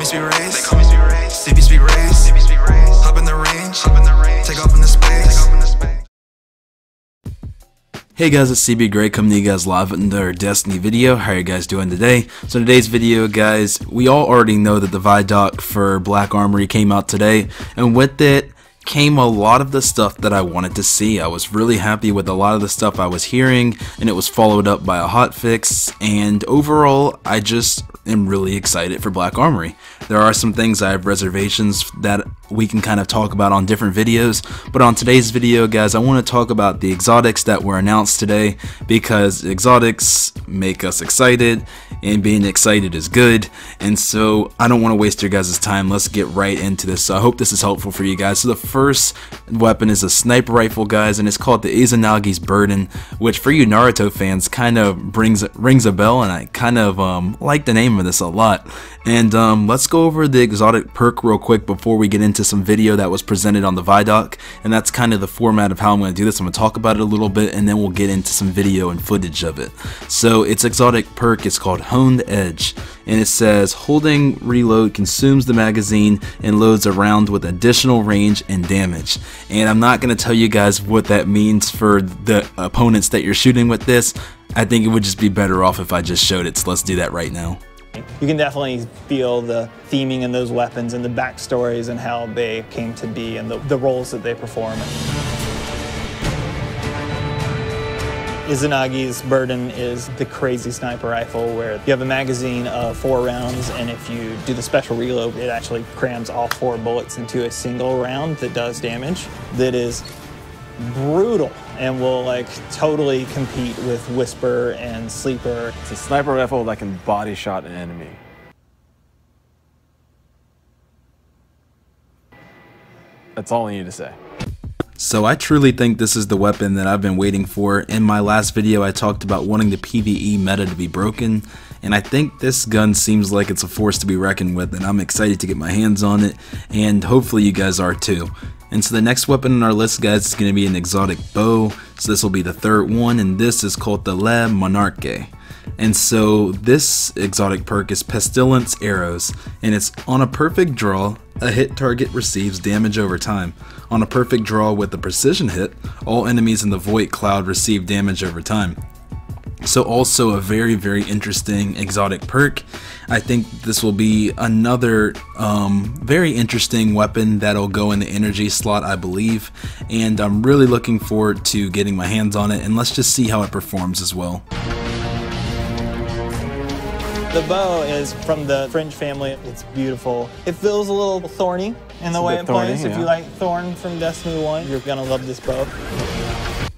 me Speed Race. CB Speed Race. Hop in the range. Take off into space. Hey guys, it's cbgray coming to you guys live with another Destiny video. How are you guys doing today? So in today's video, guys, we all already know that the Vidoc for Black Armory came out today, and with it came a lot of the stuff that I wanted to see. I was really happy with a lot of the stuff I was hearing, and it was followed up by a hotfix, and overall I just am really excited for Black Armory. There are some things I have reservations that we can kind of talk about on different videos, but on today's video, guys, I want to talk about the exotics that were announced today, because exotics make us excited, and being excited is good, and so I don't want to waste your guys' time. Let's get right into this. So I hope this is helpful for you guys. So the first weapon is a sniper rifle, guys, and it's called the Izanagi's Burden, which for you Naruto fans kind of rings a bell, and I kind of like the name of this a lot. And let's go over the exotic perk real quick before we get into some video that was presented on the Vidoc, and that's kind of the format of how I'm going to do this. I'm going to talk about it a little bit, and then we'll get into some video and footage of it. So its exotic perk is called Honed Edge, and it says holding reload consumes the magazine and loads a round with additional range and damage. And I'm not going to tell you guys what that means for the opponents that you're shooting with this. I think it would just be better off if I just showed it, so let's do that right now. You can definitely feel the theming in those weapons and the backstories and how they came to be and the roles that they perform. Izanagi's Burden is the crazy sniper rifle where you have a magazine of 4 rounds, and if you do the special reload, it actually crams all 4 bullets into a single round that does damage. That is brutal and will like totally compete with Whisper and Sleeper. It's a sniper rifle that can body shot an enemy. That's all I need to say. So I truly think this is the weapon that I've been waiting for. In my last video I talked about wanting the PvE meta to be broken, and I think this gun seems like it's a force to be reckoned with, and I'm excited to get my hands on it, and hopefully you guys are too. And so the next weapon on our list, guys, is going to be an exotic bow. So this will be the third one, and this is called the Monarque. And so this exotic perk is Pestilence Arrows, and it's on a perfect draw, a hit target receives damage over time. On a perfect draw with a precision hit, all enemies in the void cloud receive damage over time. So also a very, very interesting exotic perk. I think this will be another very interesting weapon that'll go in the energy slot, I believe, and I'm really looking forward to getting my hands on it, and let's just see how it performs as well. The bow is from the Fringe family. It's beautiful. It feels a little thorny in the way it plays. If you like Thorn from Destiny 1, you're gonna love this bow.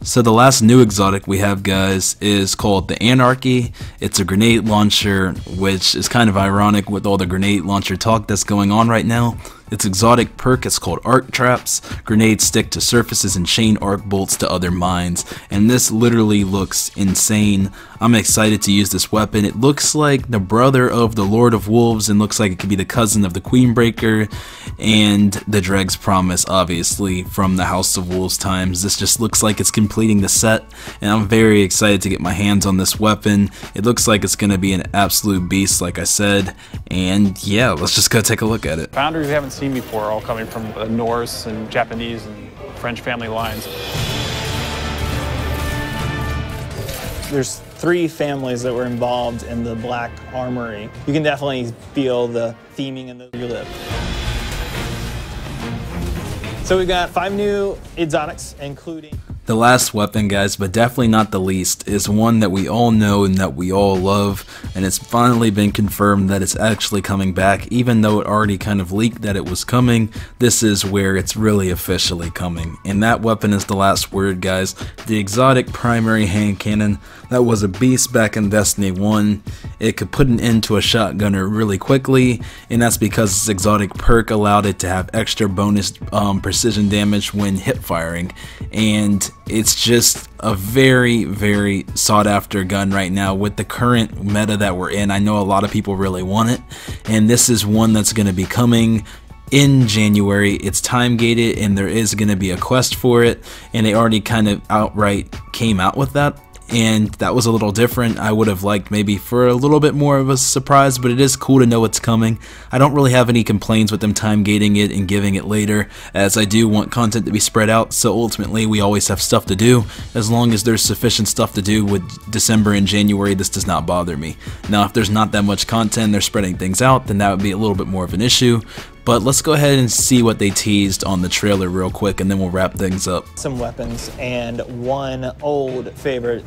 So the last new exotic we have, guys, is called the Anarchy. It's a grenade launcher, which is kind of ironic with all the grenade launcher talk that's going on right now. Its exotic perk is called Arc Traps. Grenades stick to surfaces and chain arc bolts to other mines, and this literally looks insane. I'm excited to use this weapon. It looks like the brother of the Lord of Wolves, and looks like it could be the cousin of the Queenbreaker and the Dreg's Promise, obviously, from the House of Wolves times. This just looks like it's completing the set, and I'm very excited to get my hands on this weapon. It looks like it's going to be an absolute beast, like I said, and yeah, let's just go take a look at it. Founders we haven't seen before, all coming from the Norse and Japanese and French family lines. There's 3 families that were involved in the Black Armory. You can definitely feel the theming in the lip. So we've got 5 new exotics, including... The last weapon, guys, but definitely not the least, is one that we all know and that we all love, and it's finally been confirmed that it's actually coming back. Even though it already kind of leaked that it was coming, this is where it's really officially coming. And that weapon is the last word, guys. The exotic primary hand cannon that was a beast back in Destiny 1. It could put an end to a shotgunner really quickly, and that's because its exotic perk allowed it to have extra bonus precision damage when hip firing, and it's just a very, very sought after gun right now with the current meta that we're in. I know a lot of people really want it, and this is one that's going to be coming in January. It's time gated, and there is going to be a quest for it, and they already kind of outright came out with that. and that was a little different. I would have liked maybe for a little bit more of a surprise, but it is cool to know it's coming. I don't really have any complaints with them time gating it and giving it later, as I do want content to be spread out, so ultimately we always have stuff to do. As long as there's sufficient stuff to do with December and January, this does not bother me. Now if there's not that much content, they're spreading things out, then that would be a little bit more of an issue. But let's go ahead and see what they teased on the trailer real quick, and then we'll wrap things up. Some weapons and one old favorite.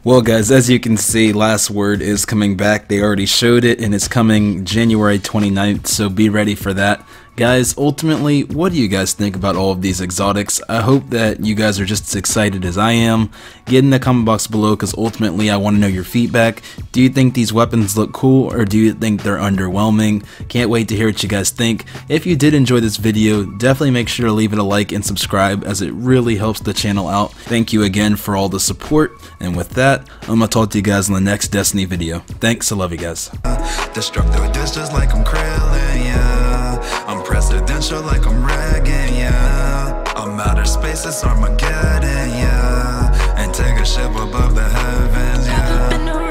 Well guys, as you can see, Last Word is coming back. They already showed it, and it's coming January 29th, so be ready for that. Guys, ultimately, what do you guys think about all of these exotics? I hope that you guys are just as excited as I am. Get in the comment box below, because ultimately I want to know your feedback. Do you think these weapons look cool, or do you think they're underwhelming? Can't wait to hear what you guys think. If you did enjoy this video, definitely make sure to leave it a like and subscribe, as it really helps the channel out. Thank you again for all the support, and with that, I'm gonna talk to you guys in the next Destiny video. Thanks, I love you guys. Destructive dish just like I'm Krillin, yeah. I'm presidential like I'm Reagan, yeah. I'm outer space, it's Armageddon, yeah. And take a ship above the heavens, yeah.